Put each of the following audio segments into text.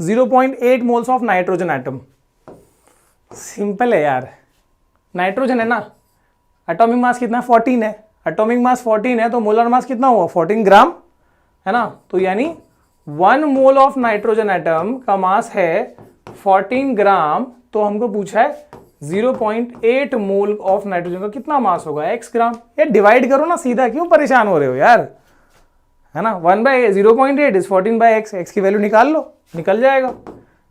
0.8 moles of nitrogen atom. Simple है यार, nitrogen है ना, एटॉमिक मास कितना है 14 है, एटॉमिक मास 14 है तो मोलर मास कितना हुआ 14 ग्राम है ना। तो यानी 1 मोल ऑफ नाइट्रोजन एटम का मास है 14 ग्राम, तो हमको पूछा है 0.8 मोल ऑफ नाइट्रोजन का कितना मास होगा x ग्राम। ये डिवाइड करो ना सीधा, क्यों परेशान हो रहे हो यार, है ना। 1/0.8 इज 14/x, x की वैल्यू निकाल लो, निकल जाएगा।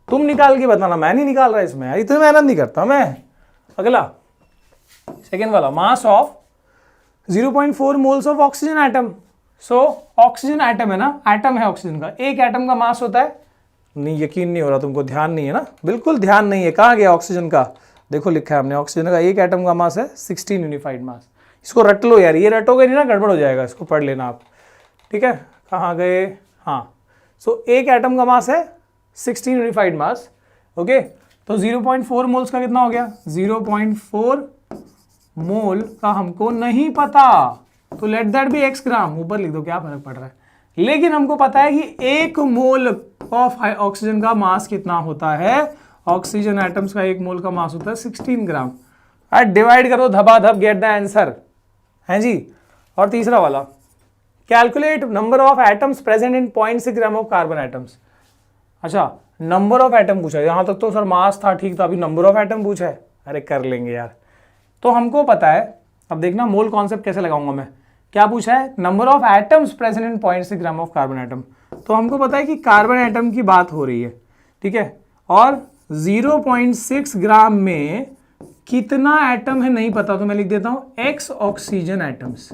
तुम निकाल के बताना, मैं नहीं निकाल रहा इसमें यार, इतनी मेहनत नहीं करता मैं। अगला सेकेंड वाला, mass of 0.4 moles of oxygen atom. So oxygen atom है ना, एटम है ऑक्सीजन का, एक एटम का मास होता है, नहीं यकीन नहीं हो रहा तुमको, ध्यान नहीं है ना, बिल्कुल ध्यान नहीं है। कहाँ गया ऑक्सीजन का, देखो लिखा है हमने, ऑक्सीजन का एक एटम का मास है 16 यूनिफाइड मास। इसको रट लो यार, ये रटोगे नहीं ना गड़बड़ हो जाएगा, इसको पढ़ लेना आप, ठीक है। कहाँ गए, हाँ। सो एक एटम का मास है 16 यूनिफाइड मास, ओके। तो 0.4 मोल्स का कितना हो गया, 0.4 मोल का हमको नहीं पता, तो लेट दैट बी x ग्राम, ऊपर लिख दो, क्या फर्क पड़ रहा है। लेकिन हमको पता है कि एक मोल ऑफ ऑक्सीजन का मास कितना होता है, ऑक्सीजन एटम्स का एक मोल का मास होता है 16 ग्राम। डिवाइड करो धबाधब, गेट द आंसर, है जी। और तीसरा वाला, calculate number of atoms present in 0.6 gram of carbon atoms. अच्छा, नंबर ऑफ एटम पूछा है, यहां तक तो सर मास था ठीक था, अभी नंबर ऑफ एटम पूछा है, अरे कर लेंगे यार। तो हमको पता है, अब देखना मोल कॉन्सेप्ट कैसे लगाऊंगा मैं। क्या पूछा है, number of atoms present in 0.6 gram of carbon atom. तो हमको पता है कि कार्बन एटम की बात हो रही है, ठीक है। और 0.6 ग्राम में कितना एटम है नहीं पता, तो मैं लिख देता हूं x oxygen atoms,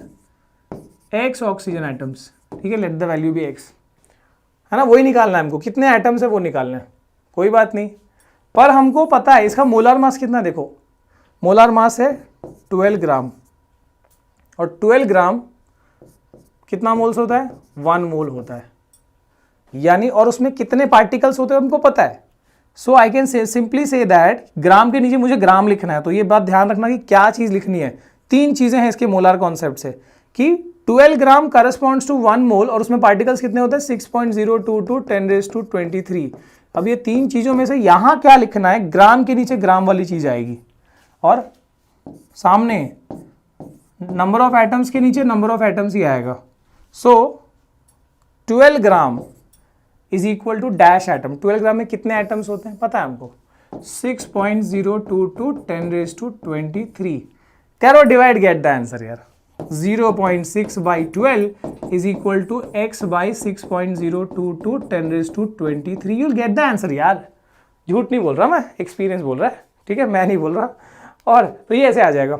x oxygen atoms, ठीक है। Let the value be x, है ना, वही निकालना है हमको, कितने एटम्स है वो निकालना है, कोई बात नहीं। पर हमको पता है इसका मोलार मास कितना, देखो मोलार मास है 12 ग्राम, और 12 ग्राम कितना मोल्स होता है, 1 मोल होता है, यानी और उसमें कितने पार्टिकल्स होते हैं हमको पता है। So I can say simply say that, gram के नीचे मुझे ग्राम लिखना है, तो ये बात ध्यान रखना कि क्या चीज लिखनी है। 3 चीजें हैं इसके मोलार कॉन्सेप्ट से, कि 12 ग्राम करस्पॉन्ड्स टू 1 मोल, और उसमें पार्टिकल्स कितने होते हैं 6.022 10⁻23। अब ये 3 चीजों में से यहां क्या लिखना है, ग्राम के नीचे ग्राम वाली चीज आएगी, और सामने नंबर ऑफ एटम्स के नीचे नंबर ऑफ एटम्स ही आएगा। So 12 gram is equal to dash atom. 12 gram में कितने एटम्स होते हैं पता है हमको, 6.022 10⁻23। करो डिवाइड, गेट द आंसर यार। 0.6/12 is equal to x/6.022 10⁻23। You'll get the answer यार, झूठ नहीं बोल रहा मैं, एक्सपीरियंस बोल रहा है, ठीक है, मैं नहीं बोल रहा। और तो ये ऐसे आ जाएगा।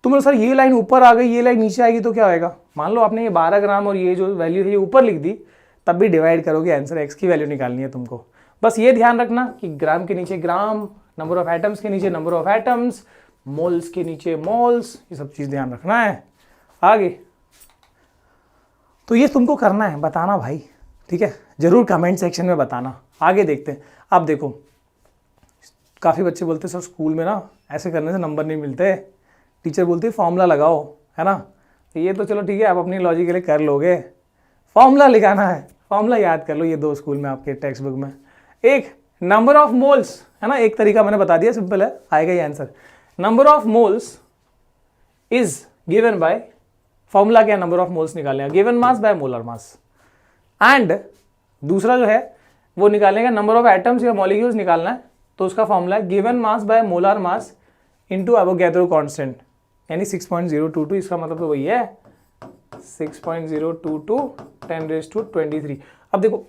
तुम सर ये लाइन ऊपर आ गई, ये लाइन नीचे आएगी तो क्या होएगा, मान लो आपने ये 12 ग्राम और ये जो वैल्यू है ये ऊपर लिख दी, तब भी डिवाइड करोगे, आंसर x की वैल्यू निकालनी है तुमको। बस ये ध्यान रखना कि ग्राम के नीचे ग्राम, नंबर ऑफ एटम्स के नीचे नंबर ऑफ एटम्स, मोल्स के नीचे मोल्स, ये सब चीज ध्यान रखना है। आगे तो ये तुमको करना है, बताना भाई, ठीक है, जरूर कमेंट सेक्शन में बताना। आगे देखते हैं। अब देखो, काफ़ी बच्चे बोलते सर स्कूल में ना ऐसे करने से नंबर नहीं मिलते, टीचर बोलती है फॉर्मूला लगाओ, है ना। तो ये तो चलो ठीक है, आप अपनी लॉजिक के लिए कर लोगे, फॉर्मूला लिखाना है, फॉर्मूला याद कर लो, ये 2 स्कूल में आपके टेक्स्ट बुक में। एक नंबर ऑफ मोल्स, है ना, एक तरीका मैंने बता दिया, सिंपल है, आएगा ये answer. Number of moles is given by, formula क्या, नंबर ऑफ मोल्स निकालने का, given mass by molar mass. And दूसरा जो है वो निकालने का नंबर ऑफ एटम्स या मॉलिक्यूल्स निकालना है, तो उसका फॉर्मूला है given mass by molar mass into Avogadro constant, यानी 6.022। इसका मतलब तो वही है 6.022 10⁻23। अब देखो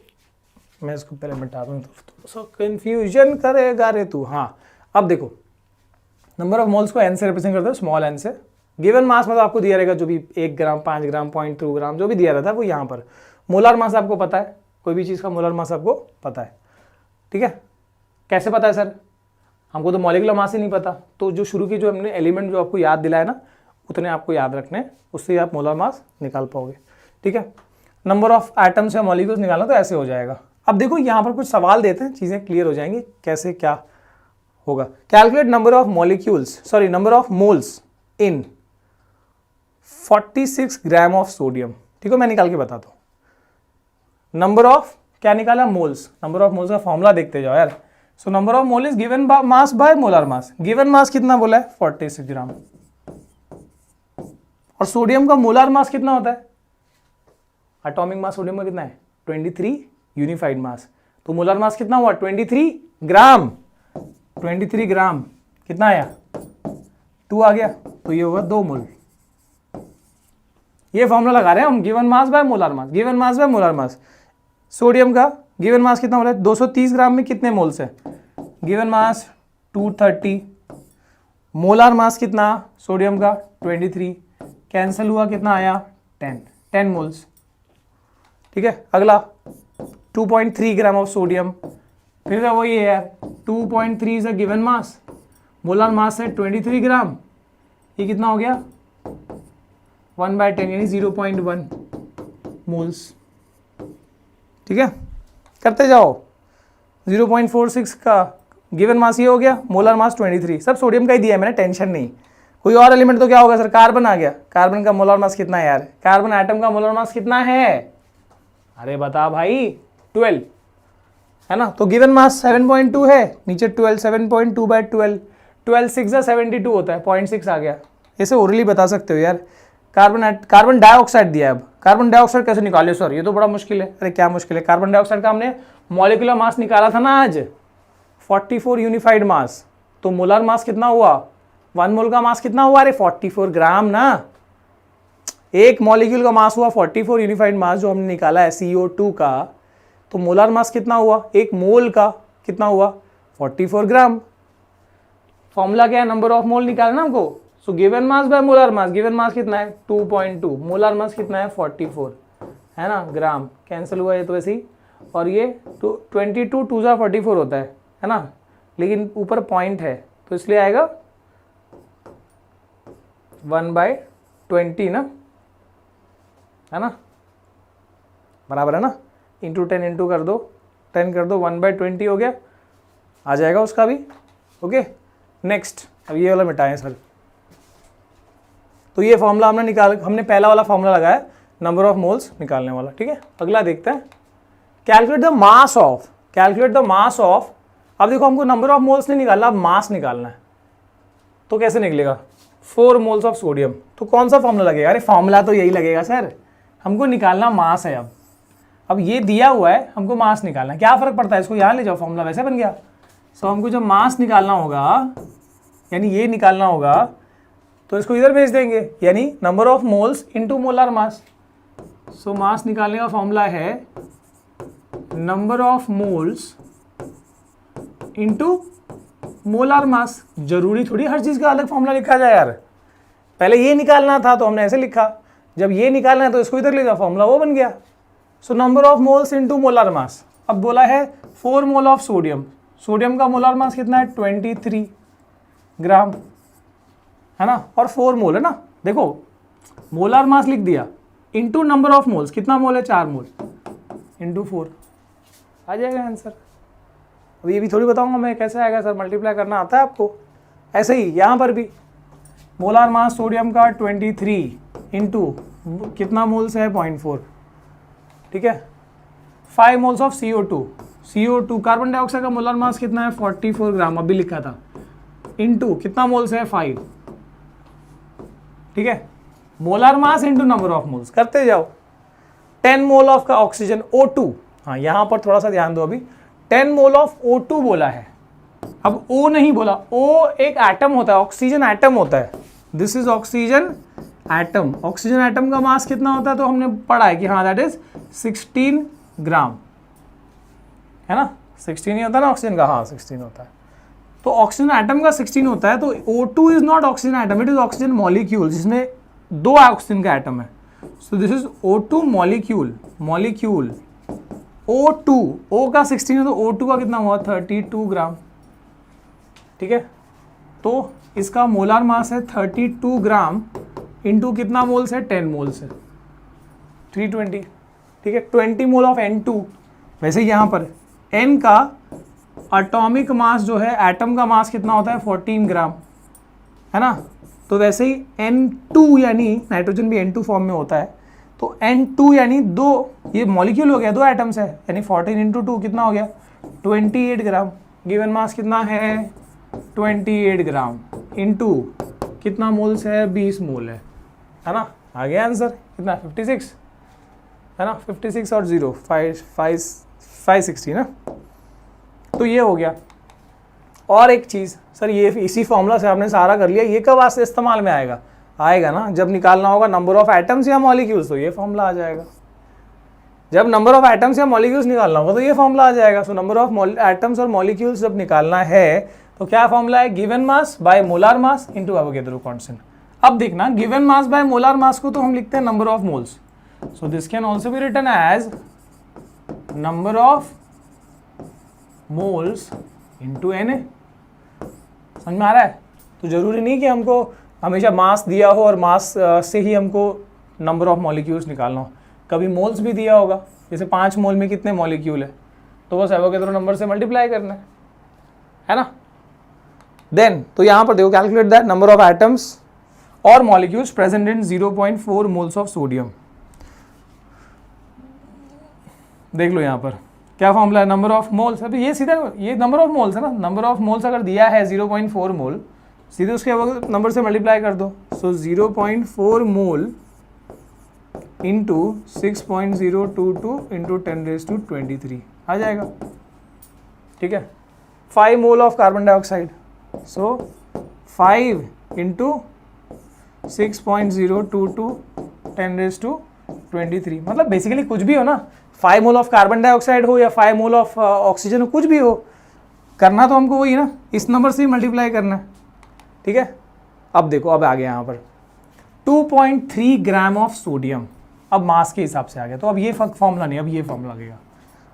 मैं इसको पहले मिटा दूँ, तो कंफ्यूजन करेगा रे तू। हाँ, अब देखो नंबर ऑफ मोल्स को n से रिप्रेजेंट करते हो, स्मॉल n से। गिवन मास मतलब आपको दिया रहेगा जो भी 1 ग्राम 5 ग्राम 0.2 ग्राम जो भी दिया रहता है वो यहाँ पर। मोलर मास आपको पता है, कोई भी चीज़ का मोलर मास आपको पता है, ठीक है। कैसे पता है सर, हमको तो मॉलिक्यूलर मास ही नहीं पता, तो जो शुरू की जो हमने एलिमेंट जो आपको याद दिलाया ना, उतने आपको याद रखने, उससे आप मोलर मास निकाल पाओगे, ठीक है। नंबर ऑफ एटम्स या मॉलिक्यूल्स निकालना तो ऐसे हो जाएगा। अब देखो यहाँ पर कुछ सवाल देते हैं, चीज़ें क्लियर हो जाएंगी कैसे क्या होगा। Calculate number of molecules, sorry number of moles in 46 gram of sodium, ठीक है, मैं निकाल के बताता हूँ। नंबर ऑफ क्या निकाला? मोल्स। नंबर ऑफ मोल्स का फॉर्मूला देखते जाओ यार। सो number of mole is given mass by molar mass. Given mass कितना बोला है? 46 ग्राम। और सोडियम का मोलर मास कितना होता है? एटॉमिक मास सोडियम का कितना है? 23 यूनिफाइड मास। तो मोलर मास कितना हुआ? 23 ग्राम। 23 ग्राम कितना आया? 2 आ गया, तो ये होगा 2 मोल। ये फॉर्मूला लगा रहे हैं हम, given mass by molar mass, given mass by molar mass. Sodium का गिवन मास कितना हो रहा है? 230 ग्राम में कितने मोल्स है? गिवन मास 230, मोलर मास कितना सोडियम का? 23, कैंसिल हुआ, कितना आया? 10 मोल्स। ठीक है, अगला 2.3 ग्राम ऑफ सोडियम, फिर वही है यार, 2.3 is a given mass, molar mass है 23 ग्राम, ये कितना हो गया? 1/10 यानी 0.1 मोल्स। ठीक है, करते जाओ। 0.46 का गिवन मास ये हो गया, मोलर मास 23, सब सोडियम का ही दिया है मैंने, टेंशन नहीं। कोई और एलिमेंट तो क्या होगा सर? कार्बन आ गया। कार्बन का मोलर मास कितना है यार? कार्बन एटम का मोलर मास कितना है? अरे बता भाई, 12 है ना। तो गिवन मास 7.2 है, नीचे 12, 7.2/12, 12 6 72 होता है, 0.6 आ गया। ऐसे ओरली बता सकते हो यार। कार्बन डाइऑक्साइड दिया है। अब कार्बन डाइऑक्साइड कैसे निकाले सर? ये तो बड़ा मुश्किल है। अरे क्या मुश्किल है? कार्बन डाइऑक्साइड का हमने मॉलिक्यूलर मास निकाला था ना आज, 44 यूनिफाइड मास। तो मोलर मास कितना हुआ? 1 मोल का मास कितना हुआ? अरे 44 ग्राम ना। एक मॉलिक्यूल का मास हुआ 44 यूनिफाइड मास जो हमने निकाला है CO2 का। तो मोलर मास कितना हुआ? एक मोल का कितना हुआ? 44 ग्राम। फॉर्मूला क्या है? नंबर ऑफ मोल निकालना हमको। सो given mass by molar mass, given mass कितना है? 2.2, मोलर मास कितना है? 44 है ना ग्राम। कैंसिल हुआ ये तो वैसे ही, और ये 22 2 44 होता है ना, लेकिन ऊपर पॉइंट है तो इसलिए आएगा 1/20 ना, है ना, बराबर है ना। इंटू 10 इंटू कर दो, 10 कर दो, 1/20 हो गया, आ जाएगा उसका भी। Okay, next. अब ये वाला मिटाएं सर। तो ये फॉर्मूला हमने पहला वाला फॉर्मूला लगाया नंबर ऑफ मोल्स निकालने वाला। ठीक है, अगला देखते हैं। Calculate the mass of, calculate the mass of. अब देखो हमको नंबर ऑफ मोल्स नहीं निकालना, अब मास निकालना है। तो कैसे निकलेगा? 4 मोल्स ऑफ सोडियम। तो कौन सा फॉर्मूला लगेगा? अरे फॉर्मूला तो यही लगेगा सर, हमको निकालना मास है। अब ये दिया हुआ है, हमको मास निकालना है। क्या फर्क पड़ता है? इसको यहाँ ले जाओ, फॉर्मूला वैसे बन गया। सो हमको जब मास निकालना होगा, यानी ये निकालना होगा, तो इसको इधर भेज देंगे, यानी number of moles into molar mass. So mass निकालने का फॉर्मूला है number of moles into molar mass. जरूरी थोड़ी हर चीज का अलग फॉर्मूला लिखा जाए यार। पहले ये निकालना था तो हमने ऐसे लिखा, जब ये निकालना है तो इसको इधर ले जाओ, फॉर्मूला वो बन गया। सो number of moles into molar मास। अब बोला है 4 मोल ऑफ सोडियम। सोडियम का मोलर मास कितना है? 23 ग्राम, है ना, और 4 मोल है ना। देखो मोलर मास लिख दिया, इनटू नंबर ऑफ मोल्स, कितना मोल है? 4 मोल, इनटू 4 आ जाएगा आंसर। अब ये भी थोड़ी बताऊंगा मैं कैसे आएगा सर, मल्टीप्लाई करना आता है आपको। ऐसे ही यहाँ पर भी मोलर मास सोडियम का 23 इंटू कितना मोल्स है? 0.4। ठीक है, 5 moles of CO2 carbon dioxide का मोलर मास कितना है? 44 ग्राम, अभी लिखा था, इंटू कितना मोल्स है? 5। ठीक है, molar mass into number of moles, करते जाओ। 10 मोल ऑफ का ऑक्सीजन O2, हाँ यहाँ पर थोड़ा सा ध्यान दो। अभी 10 मोल ऑफ O2 बोला है, अब O नहीं बोला। O एक एटम होता है, ऑक्सीजन एटम होता है। This is oxygen atom. Oxygen atom का मास कितना होता है? तो हमने पढ़ा है कि हाँ दैट इज 16 ग्राम, है ना। 16 ही होता है ना ऑक्सीजन का, हाँ 16 होता है। तो ऑक्सीजन एटम का 16 होता है। तो O2 is not oxygen atom, it is oxygen molecule, जिसमें 2 ऑक्सीजन का एटम है। सो this is O2 molecule. O2, O का 16 है तो O2 का कितना हुआ? 32 ग्राम। ठीक है, तो इसका मोलर मास है 32 ग्राम इंटू कितना मोल्स है? 10 मोल्स है, 320। ठीक है, 20 मोल ऑफ N2। वैसे यहाँ पर N का एटॉमिक मास जो है, एटम का मास कितना होता है? 14 ग्राम, है ना। तो वैसे ही N2 यानी नाइट्रोजन भी N2 फॉर्म में होता है, तो N2 यानी 2, ये मॉलिक्यूल हो गया, 2 एटम्स है, यानी 14 इंटू 2 कितना हो गया 28 ग्राम। गिवन मास कितना है 28 ग्राम इंटू कितना मोल्स है 20 मोल है ना। आ गया आंसर कितना 56 है ना, 56 और 0 560 ना। तो ये हो गया। और एक चीज़ सर, ये इसी फॉर्मूला से आपने सारा कर लिया, ये कब वास्ते इस्तेमाल में आएगा? आएगा ना जब निकालना होगा नंबर ऑफ एटम्स या मॉलिक्यूल्स, तो ये फॉर्मूला आ जाएगा। जब नंबर ऑफ एटम्स या मॉलिक्यूल्स निकालना होगा तो ये फॉर्मूला आ जाएगा। सो नंबर ऑफ एटम्स और मॉलिक्यूल्स जब निकालना है तो क्या फॉर्मूला है, given mass by molar mass into Avogadro constant. अब देखना given mass by molar mass को तो हम लिखते हैं number of moles, so this can also be written as number of moles into Na। समझ में आ रहा है? तो जरूरी नहीं कि हमको हमेशा मास दिया हो और मास से ही हमको नंबर ऑफ मॉलिक्यूल्स निकालना हो, कभी मोल्स भी दिया होगा, जैसे 5 मोल में कितने मॉलिक्यूल है, तो बस एवोगैड्रो नंबर से मल्टीप्लाई करना है ना। देन तो यहाँ पर देखो, calculate that number of atoms और molecules present in 0.4 moles of sodium. देख लो यहाँ पर क्या फॉर्मूला है, नंबर ऑफ मोल्स। अभी ये सीधा ये नंबर ऑफ मोल्स है ना, नंबर ऑफ मोल्स अगर दिया है 0.4 मोल, सीधे उसके नंबर से मल्टीप्लाई कर दो। सो 0.4 मोल इंटू 6.022 इंटू 10⁻23 आ जाएगा। ठीक है, 5 mole of carbon dioxide, so 5 into 6.022 10⁻23, मतलब बेसिकली कुछ भी हो ना, 5 मोल ऑफ कार्बन डाइऑक्साइड हो या 5 मोल ऑफ ऑक्सीजन हो, कुछ भी हो, करना तो हमको वही ना, इस नंबर से ही मल्टीप्लाई करना है। ठीक है, अब देखो, अब आ गया यहाँ पर 2.3 ग्राम ऑफ सोडियम, अब मास के हिसाब से आ गया। तो अब ये फॉर्मूला नहीं, अब ये फॉर्मूला लगेगा,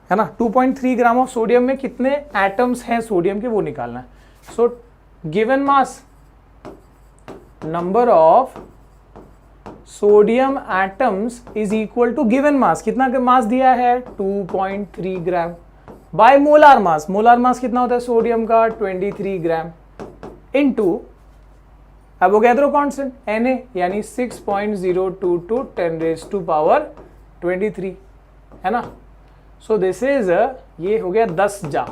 है ना। 2.3 ग्राम ऑफ सोडियम में कितने एटम्स हैं सोडियम के, वो निकालना है। So given mass, number of sodium atoms is equal to given mass, कितना मास दिया है 2.3 gram, by molar mass, molar mass कितना होता है सोडियम का 23 gram, into Avogadro constant Na यानी 6.022 10⁻23 है ना। सो दिस इज ये हो गया 10 जा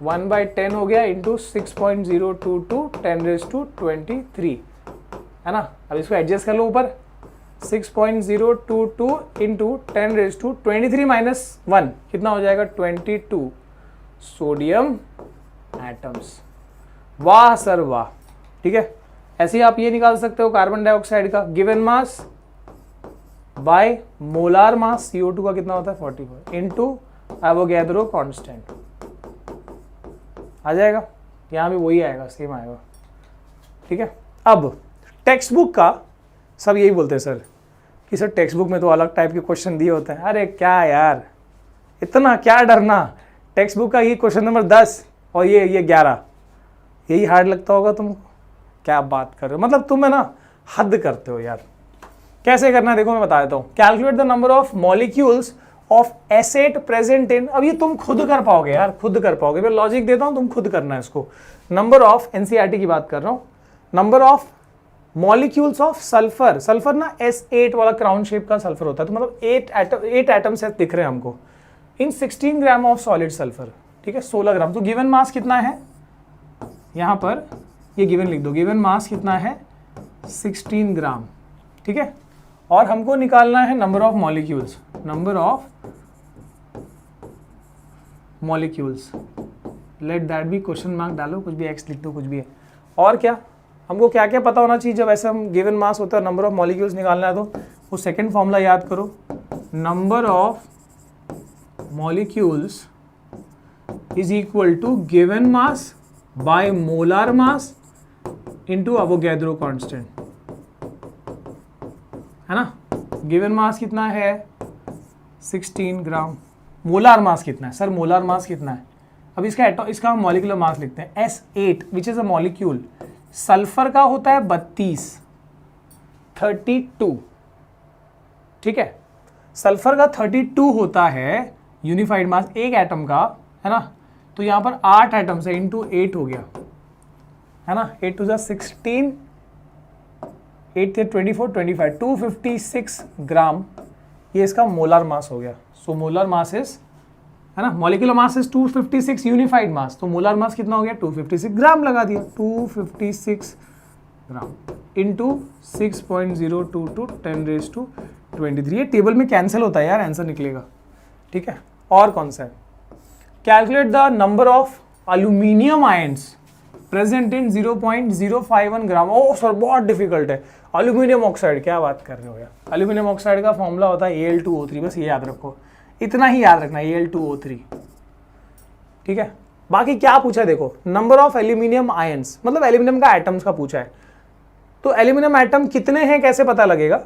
1/10 हो गया इंटू 6.022 10⁻23 है ना। अब इसको एडजस्ट कर लो ऊपर, 6.022 इंटू 10⁻23 माइनस 1 कितना हो जाएगा 22 सोडियम एटम्स। वाह सर वाह। ठीक है, ऐसे ही आप ये निकाल सकते हो कार्बन डाइऑक्साइड का given mass by molar mass, CO2 का कितना होता है 44 इंटू एवोगैड्रो कांस्टेंट आ जाएगा। यहाँ भी वही आएगा, सेम आएगा। ठीक है, अब टेक्स्ट बुक का सब यही बोलते हैं सर कि सर टेक्स्ट बुक में तो अलग टाइप के क्वेश्चन दिए होते हैं। अरे क्या यार, इतना क्या डरना, टेक्स्ट बुक का ये क्वेश्चन नंबर 10 और ये 11, यही हार्ड लगता होगा तुमको। क्या बात कर रहे हो, मतलब तुम है ना हद करते हो यार। कैसे करना है देखो, मैं बता देता हूँ। Calculate the number of molecules of asset present in, अब ये तुम खुद कर पाओगे यार, खुद कर पाओगे, मैं लॉजिक देता हूँ, तुम खुद करना है इसको। नंबर ऑफ, NCERT की बात कर रहा हूँ, number of molecules of sulphur, sulphur ना S8 वाला क्राउन शेप का सल्फर होता है, तो मतलब 8 एटम्स दिख रहे हैं हमको इन 16 ग्राम ऑफ सॉलिड सल्फर। ठीक है, 16 ग्राम। तो गिवन मास कितना है, यहाँ पर ये गिवन लिख दो, गिवन मास कितना है 16 ग्राम। ठीक है, और हमको निकालना है number of molecules, number of molecules, let that be question mark डालो, कुछ भी एक्स लिख दो, कुछ भी है। और क्या हमको क्या क्या पता होना चाहिए जब ऐसे हम गिवन मास होता है नंबर ऑफ मॉलिक्यूल्स निकालना है, तो वो सेकंड फॉर्मूला याद करो, number of molecules is equal to given mass by molar mass into Avogadro constant, है ना। गिवन मास कितना है 16 ग्राम, मोलार मास कितना है सर, मोलार मास कितना है। अब इसका हम मॉलिक्यूलर मास लिखते हैं S8 which is a molecule. Sulphur का होता है 32। ठीक है, सल्फर का 32 होता है यूनिफाइड मास एक एटम का, है ना। तो यहां पर 8 एटम्स है, इंटू 8 हो गया, है ना। 8 to the 16, 8 थे 24 25 256 ग्राम, ये इसका मोलर मास हो गया। सो मोलर मास इज, है ना, मॉलिक्यूलर मास इज 256 यूनिफाइड मास, तो मोलर मास कितना हो गया 256 ग्राम लगा दिया, 256 ग्राम इंटू 6.022 10⁻23। ये टेबल में कैंसिल होता है यार, आंसर निकलेगा। ठीक है, और कौन सा है, calculate the number of aluminium ions present in 0.051 gram. ओ सर बहुत डिफिकल्ट है, अल्यूमिनियम ऑक्साइड, क्या बात कर रहे हो यार। अल्यूमिनियम ऑक्साइड का फॉर्मूला होता है Al2O3, बस ये याद रखो, इतना ही याद रखना Al2O3। ठीक है, बाकी क्या पूछा है देखो, नंबर ऑफ एल्यूमिनियम आयंस, मतलब एल्यूमिनियम का एटम्स का पूछा है। तो एल्यूमिनियम एटम कितने हैं कैसे पता लगेगा,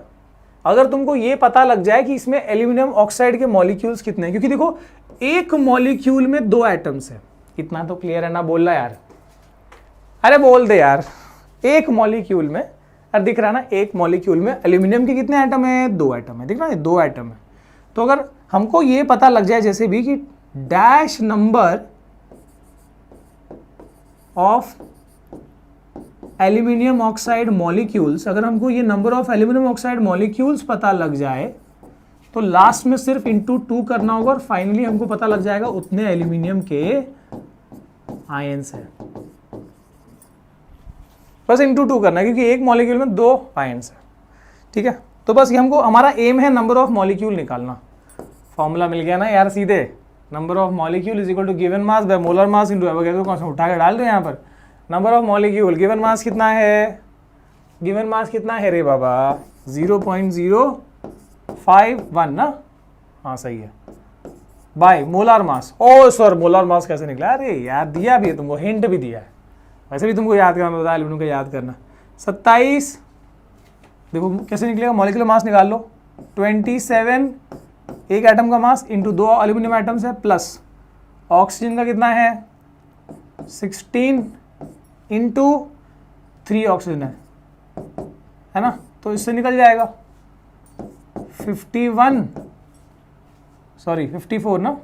अगर तुमको ये पता लग जाए कि इसमें एल्यूमिनियम ऑक्साइड के मॉलिक्यूल्स कितने हैं, क्योंकि देखो एक मॉलिक्यूल में 2 एटम्स है, इतना तो क्लियर है ना, बोल रहा यार, अरे बोल दे यार, एक मॉलिक्यूल में, अरे दिख रहा है ना, एक मॉलिक्यूल में एल्यूमिनियम के कितने एटम है, 2 एटम है, दिख रहा है 2 एटम है। तो अगर हमको ये पता लग जाए जैसे भी कि dash number of aluminium oxide molecules, अगर हमको ये number of aluminium oxide molecules पता लग जाए तो लास्ट में सिर्फ इंटू 2 करना होगा और फाइनली हमको पता लग जाएगा उतने एल्यूमिनियम के आयंस है, बस इंटू 2 करना है क्योंकि एक मॉलिक्यूल में 2 आयंस है। ठीक है, तो बस ये हमको, हमारा एम है नंबर ऑफ मॉलिक्यूल निकालना। फॉर्मूला मिल गया ना यार सीधे, number of molecule is equal to given mass by molar mass into Avogadro constant, उठा के डाल दो यहाँ पर। Number of molecule, given mass कितना है, गिवन मास कितना है रे बाबा, 0.051 ना, हाँ सही है, बाय मोलर मास। ओ सर मोलर मास कैसे निकला, अरे यार दिया भी है तुमको, हिंट भी दिया है, वैसे भी तुमको याद करना बताया, एल्यूमिनियम का याद करना। 27, देखो कैसे निकलेगा, मॉलिक्यूलर मास निकाल लो, 27 एक एटम का मास इंटू 2 एल्यूमिनियम एटम्स है, प्लस ऑक्सीजन का कितना है 16 इंटू 3 ऑक्सीजन है ना, तो इससे निकल जाएगा 54 ना,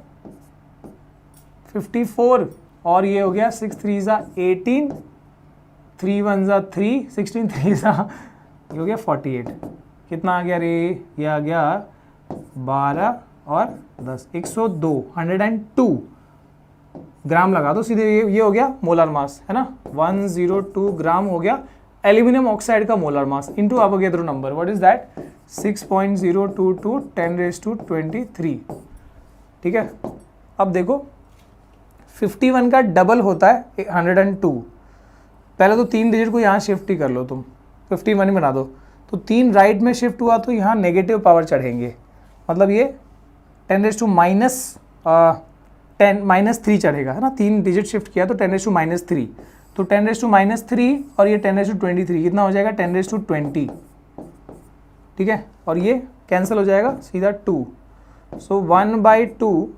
54 और ये हो गया 6 3 ज़ा 18, 3 1 ज़ा 3, 16 3 ज़ा ये हो गया 48, कितना आ गया रे, ये आ गया 12 और 10, 102 102 ग्राम लगा दो सीधे, ये हो गया मोलर मास, है ना, 102 ग्राम हो गया एल्यूमिनियम ऑक्साइड का molar mass into Avogadro number, what is that 6.022 10⁻23। ठीक है, अब देखो 51 का डबल होता है 102, पहले तो 3 डिजिट को यहाँ शिफ्ट ही कर लो तुम, 51 ही बना दो, तो 3 राइट में शिफ्ट हुआ तो यहाँ नेगेटिव पावर चढ़ेंगे, मतलब ये 10⁻3 चढ़ेगा, है ना, 3 डिजिट शिफ्ट किया तो 10⁻3, तो 10⁻3 और ये 10⁻23 कितना हो जाएगा 10⁻20। ठीक है, और ये कैंसिल हो जाएगा सीधा 2, सो 1/2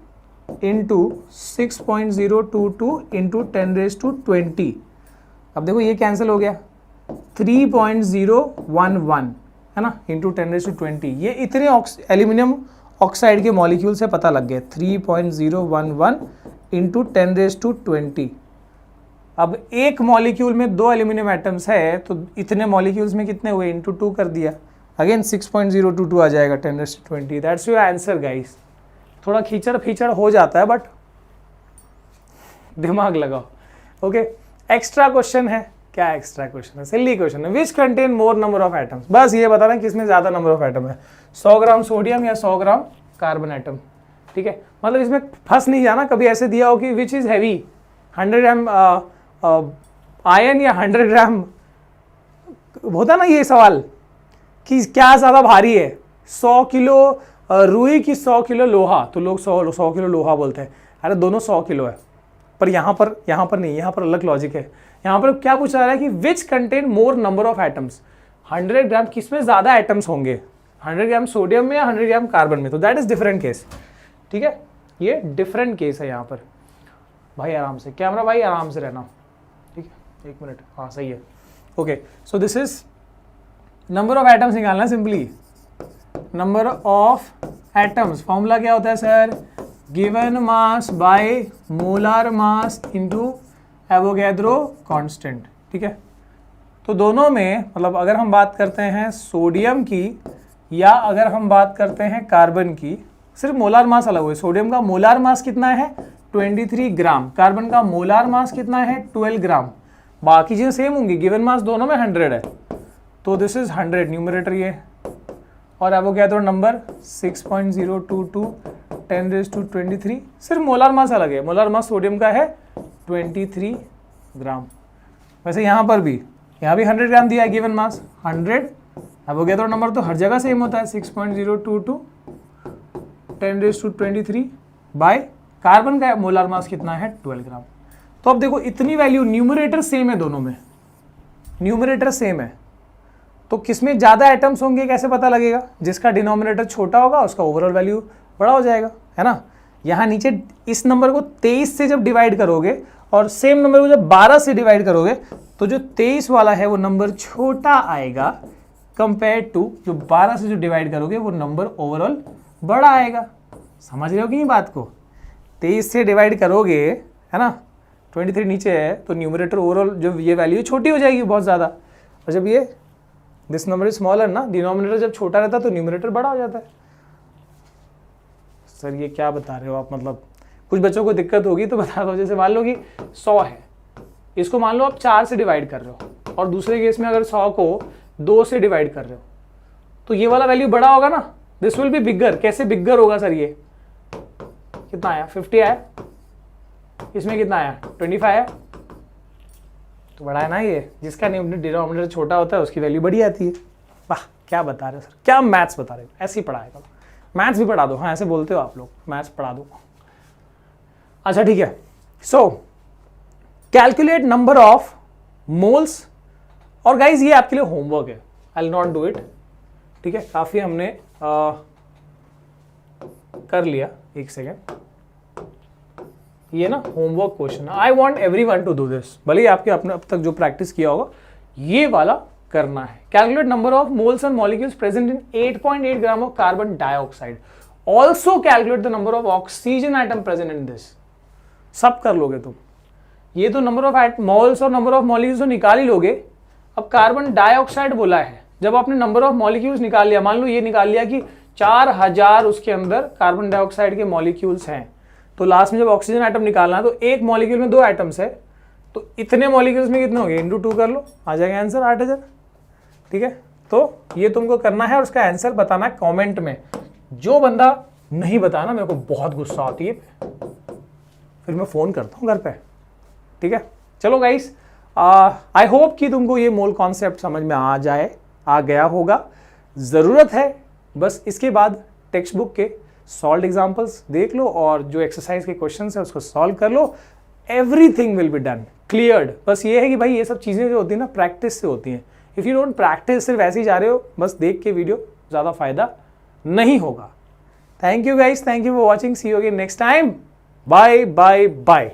इंटू 6.022 इंटू 10⁻20। अब देखो ये कैंसिल हो गया, 3.011 है ना, इंटू 10⁻20, ये इतने एल्यूमिनियम ऑक्साइड के मॉलिक्यूल से पता लग गए, 3.011 इंटू 10⁻20। अब एक मॉलिक्यूल में 2 एल्यूमिनियम एटम्स है तो इतने मॉलिक्यूल्स में कितने हुए, इंटू 2 कर दिया, अगेन 6.022 आ जाएगा 10⁻20। That's your answer guys. थोड़ा खींचड़ फीचड़ हो जाता है बट दिमाग लगाओ। ओके, एक्स्ट्रा क्वेश्चन है, क्या एक्स्ट्रा क्वेश्चन है, सिली क्वेश्चन है, which contain more number of atoms, बस ये बताना किसमें ज्यादा नंबर ऑफ एटम है, 100 ग्राम सोडियम या 100 ग्राम कार्बन एटम। ठीक है, मतलब इसमें फंस नहीं जाना, कभी ऐसे दिया हो कि which is heavy 100 gram ion या 100 ग्राम, होता ना ये सवाल कि क्या ज़्यादा भारी है, 100 किलो रुई की 100 किलो लोहा, तो लोग 100 किलो लोहा बोलते हैं, अरे दोनों 100 किलो है, पर यहाँ पर नहीं, यहाँ पर अलग लॉजिक है। यहाँ पर क्या पूछा जा रहा है कि which contain more number of atoms, 100 ग्राम किसमें ज़्यादा एटम्स होंगे, 100 ग्राम सोडियम में या 100 ग्राम कार्बन में, तो दैट इज डिफरेंट केस। ठीक है, ये डिफरेंट केस है यहाँ पर। भाई आराम से, कैमरा भाई आराम से रहना, ठीक है, 1 मिनट, हाँ सही है। Okay, so this is number of atoms निकालना, simply number of atoms, formula क्या होता है sir, given mass by molar mass into Avogadro constant. ठीक है, तो दोनों में मतलब अगर हम बात करते हैं सोडियम की या अगर हम बात करते हैं कार्बन की, सिर्फ मोलार मास अलग हुए। सोडियम का मोलार मास कितना है 23 ग्राम, कार्बन का मोलार मास कितना है 12 ग्राम, बाकी चीज़ें सेम होंगी, गिवन मास दोनों में 100 है, तो दिस इज 100 न्यूमरेटर ये, और एवोगैड्रो नंबर 6.022 10⁻23, सिर्फ मोलार मास अलग है। मोलार मास सोडियम का है 23 ग्राम। वैसे यहाँ पर भी, यहाँ भी 100 ग्राम दिया है गिवन मास 100, एवोगैड्रो नंबर तो हर जगह सेम होता है 6.022 10⁻23 बाय कार्बन का मोलार मास कितना है 12 ग्राम। तो अब देखो इतनी वैल्यू, न्यूमरेटर सेम है दोनों में, न्यूमरेटर सेम है, तो किसमें ज़्यादा एटम्स होंगे कैसे पता लगेगा? जिसका डिनोमिनेटर छोटा होगा उसका ओवरऑल वैल्यू बड़ा हो जाएगा, है ना। यहाँ नीचे इस नंबर को 23 से जब डिवाइड करोगे और सेम नंबर को जब 12 से डिवाइड करोगे तो जो 23 वाला है वो नंबर छोटा आएगा कंपेयर टू जो 12 से जो डिवाइड करोगे वो नंबर ओवरऑल बड़ा आएगा। समझ रहे हो कि नहीं बात को? 23 से डिवाइड करोगे, है ना, 23 नीचे है तो न्यूमरेटर ओवरऑल जो ये वैल्यू छोटी हो जाएगी बहुत ज़्यादा, और जब ये दिस नंबर इज स्मॉलर ना, डिनोमिनेटर जब छोटा रहता है तो न्यूमरेटर बड़ा हो जाता है। सर ये क्या बता रहे हो आप? मतलब कुछ बच्चों को दिक्कत होगी तो बता दो। जैसे मान लो कि 100 है, इसको मान लो आप 4 से डिवाइड कर रहे हो, और दूसरे केस में अगर 100 को 2 से डिवाइड कर रहे हो तो ये वाला वैल्यू बड़ा होगा ना, दिस विल बी बिगर। कैसे बिगर होगा सर? ये कितना आया 50 आया, इसमें कितना आया 25 आया, तो बड़ा है ना ये। जिसका डिनोमिनेटर छोटा होता है उसकी वैल्यू बड़ी आती है। वाह क्या बता रहे हो सर, क्या मैथ्स बता रहे हो, ऐसे ही पढ़ाएगा। मैथ्स भी पढ़ा दो, हाँ ऐसे बोलते हो आप लोग, मैथ्स पढ़ा दो। अच्छा ठीक है, सो कैलकुलेट नंबर ऑफ मोल्स, और गाइज ये आपके लिए होमवर्क है, I will not do it, ठीक है। काफी हमने कर लिया, एक सेकेंड, ये ना होमवर्क क्वेश्चन है, I want everyone to do this, भले ही आपके अपने अब तक जो प्रैक्टिस किया होगा ये वाला करना है। Calculate number of moles and molecules present in 8.8 gram of carbon dioxide, also calculate the number of oxygen atom present in this. सब कर लोगे तुम, ये तो नंबर ऑफ मोल्स और नंबर ऑफ मॉलिक्यूल्स तो निकाल ही लोगे। अब कार्बन डाइऑक्साइड बोला है, जब आपने नंबर ऑफ मॉलिक्यूल्स निकाल लिया, मान लो ये निकाल लिया कि 4000 उसके अंदर कार्बन डाइऑक्साइड के मॉलिक्यूल्स हैं, तो लास्ट में जब ऑक्सीजन आइटम निकालना है तो एक मॉलिक्यूल में 2 आइटम्स है, तो इतने मॉलिक्यूल्स में कितने हो गए, इंटू 2 कर लो, आ जाएगा आंसर 8000, ठीक है। तो ये तुमको करना है और उसका आंसर बताना है कमेंट में। जो बंदा नहीं बताना, मेरे को बहुत गुस्सा आती है, फिर मैं फोन करता हूँ घर पे, ठीक है। चलो गाइस, आई होप कि तुमको ये मोल कॉन्सेप्ट समझ में आ गया होगा। ज़रूरत है बस इसके बाद टेक्स्ट बुक के सॉल्व एग्जाम्पल्स देख लो और जो एक्सरसाइज के क्वेश्चन है उसको सॉल्व कर लो, everything will be done, cleared. बस ये है कि भाई ये सब चीज़ें जो होती है ना प्रैक्टिस से होती हैं। इफ़ यू डोंट प्रैक्टिस, सिर्फ ऐसे ही जा रहे हो बस देख के वीडियो, ज़्यादा फायदा नहीं होगा। Thank you guys, thank you for watching, see you again next time, bye bye bye.